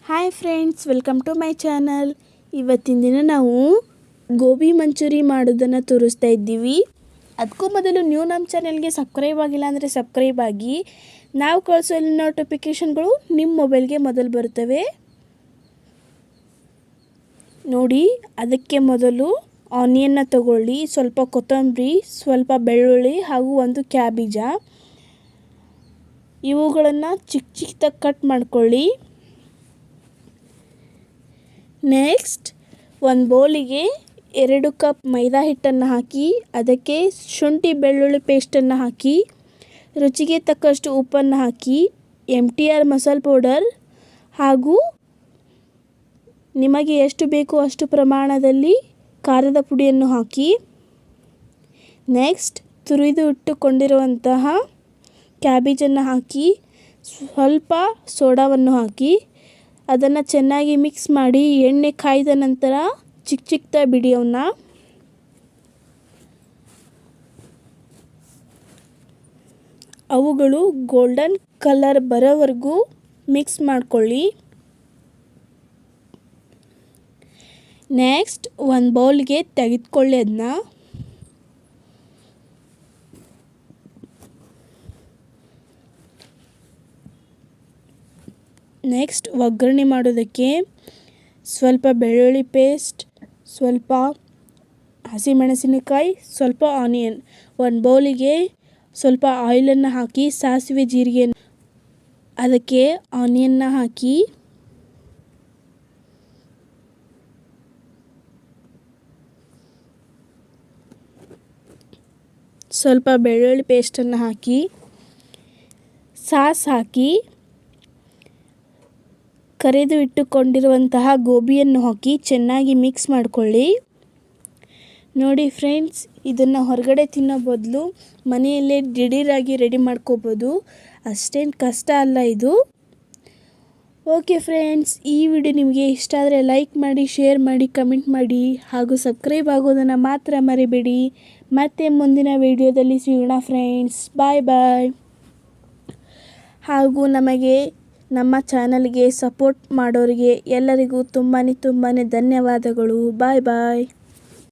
Hi friends, welcome to my channel. ಇವತ್ತಿನ ದಿನ ನಾವು ಗೋಬಿ ಮಂಚೂರಿ ಮಾಡೋದನ್ನು ತೋರಿಸ್ತಾ ಇದ್ದೀವಿ. ಅದಕ್ಕೂ ಮೊದಲು ನೀವು ನಮ್ಮ ಚಾನಲ್ಗೆ ಸಬ್ಸ್ಕ್ರೈಬ್ ಆಗಿಲ್ಲ ಅಂದರೆ ಸಬ್ಸ್ಕ್ರೈಬ್ ಆಗಿ. ನಾವು ಕಳಿಸೋ ನೋಟಿಫಿಕೇಷನ್ಗಳು ನಿಮ್ಮ ಮೊಬೈಲ್ಗೆ ಮೊದಲು ಬರ್ತವೆ ನೋಡಿ. ಅದಕ್ಕೆ ಮೊದಲು ಆನಿಯನ್ನ ತಗೊಳ್ಳಿ, ಸ್ವಲ್ಪ ಕೊತ್ತಂಬರಿ, ಸ್ವಲ್ಪ ಬೆಳ್ಳುಳ್ಳಿ ಹಾಗೂ ಒಂದು ಕ್ಯಾಬೇಜ. ಇವುಗಳನ್ನು ಚಿಕ್ಕ ಚಿಕ್ಕದಾಗಿ ಕಟ್ ಮಾಡ್ಕೊಳ್ಳಿ. ನೆಕ್ಸ್ಟ್ ಒಂದು ಬೌಲಿಗೆ 2 ಕಪ್ ಮೈದಾ ಹಿಟ್ಟನ್ನು ಹಾಕಿ, ಅದಕ್ಕೆ ಶುಂಠಿ ಬೆಳ್ಳುಳ್ಳಿ ಪೇಸ್ಟನ್ನು ಹಾಕಿ, ರುಚಿಗೆ ತಕ್ಕಷ್ಟು ಉಪ್ಪನ್ನು ಹಾಕಿ, MTR ಮಸಾಲೆ ಪೌಡರ್ ಹಾಗೂ ನಿಮಗೆ ಎಷ್ಟು ಬೇಕೋ ಅಷ್ಟು ಪ್ರಮಾಣದಲ್ಲಿ ಖಾರದ ಪುಡಿಯನ್ನು ಹಾಕಿ, ನೆಕ್ಸ್ಟ್ ತುರಿದು ಇಟ್ಟುಕೊಂಡಿರುವಂತಹ ಕ್ಯಾಬೇಜನ್ನು ಹಾಕಿ, ಸ್ವಲ್ಪ ಸೋಡಾವನ್ನು ಹಾಕಿ ಅದನ್ನು ಚೆನ್ನಾಗಿ ಮಿಕ್ಸ್ ಮಾಡಿ ಎಣ್ಣೆ ಕಾಯ್ದ ನಂತರ ಚಿಕ್ಕ ಚಿಕ್ಕದಾಗಿ ಬಿಡಿ. ಅವುಗಳು ಗೋಲ್ಡನ್ ಕಲರ್ ಬರೋವರೆಗೂ ಮಿಕ್ಸ್ ಮಾಡ್ಕೊಳ್ಳಿ. ನೆಕ್ಸ್ಟ್ ಒಂದು ಬೌಲ್ಗೆ ತೆಗೆದುಕೊಳ್ಳಿ. ಅದನ್ನ ನೆಕ್ಸ್ಟ್ ಒಗ್ಗರಣೆ ಮಾಡೋದಕ್ಕೆ ಸ್ವಲ್ಪ ಬೆಳ್ಳುಳ್ಳಿ ಪೇಸ್ಟ್, ಸ್ವಲ್ಪ ಹಸಿಮೆಣಸಿನಕಾಯಿ, ಸ್ವಲ್ಪ ಆನಿಯನ್. ಒಂದು ಬೌಲಿಗೆ ಸ್ವಲ್ಪ ಆಯಿಲನ್ನು ಹಾಕಿ, ಸಾಸಿವೆ ಜೀರಿಗೆ, ಅದಕ್ಕೆ ಆನಿಯನ್ನ ಹಾಕಿ, ಸ್ವಲ್ಪ ಬೆಳ್ಳುಳ್ಳಿ ಪೇಸ್ಟನ್ನು ಹಾಕಿ, ಸಾಸ್ ಹಾಕಿ, ಕರೆದು ಇಟ್ಟುಕೊಂಡಿರುವಂತಹ ಗೋಬಿಯನ್ನು ಹಾಕಿ ಚೆನ್ನಾಗಿ ಮಿಕ್ಸ್ ಮಾಡಿಕೊಳ್ಳಿ. ನೋಡಿ ಫ್ರೆಂಡ್ಸ್, ಇದನ್ನು ಹೊರಗಡೆ ತಿನ್ನೋ ಬದಲು ಮನೆಯಲ್ಲೇ ದಿಢೀರಾಗಿ ರೆಡಿ ಮಾಡ್ಕೋಬೋದು. ಅಷ್ಟೇನು ಕಷ್ಟ ಅಲ್ಲ ಇದು. ಓಕೆ ಫ್ರೆಂಡ್ಸ್, ಈ ವಿಡಿಯೋ ನಿಮಗೆ ಇಷ್ಟ ಆದರೆ ಲೈಕ್ ಮಾಡಿ, ಶೇರ್ ಮಾಡಿ, ಕಮೆಂಟ್ ಮಾಡಿ ಹಾಗೂ ಸಬ್ಸ್ಕ್ರೈಬ್ ಆಗೋದನ್ನು ಮಾತ್ರ ಮರಿಬೇಡಿ. ಮತ್ತೆ ಮುಂದಿನ ವಿಡಿಯೋದಲ್ಲಿ ಸಿಗೋಣ ಫ್ರೆಂಡ್ಸ್. ಬಾಯ್ ಬಾಯ್. ಹಾಗೂ ನಮ್ಮ ಚಾನಲ್ಗೆ ಸಪೋರ್ಟ್ ಮಾಡೋರಿಗೆ ಎಲ್ಲರಿಗೂ ತುಂಬಾ ಧನ್ಯವಾದಗಳು. ಬಾಯ್ ಬಾಯ್.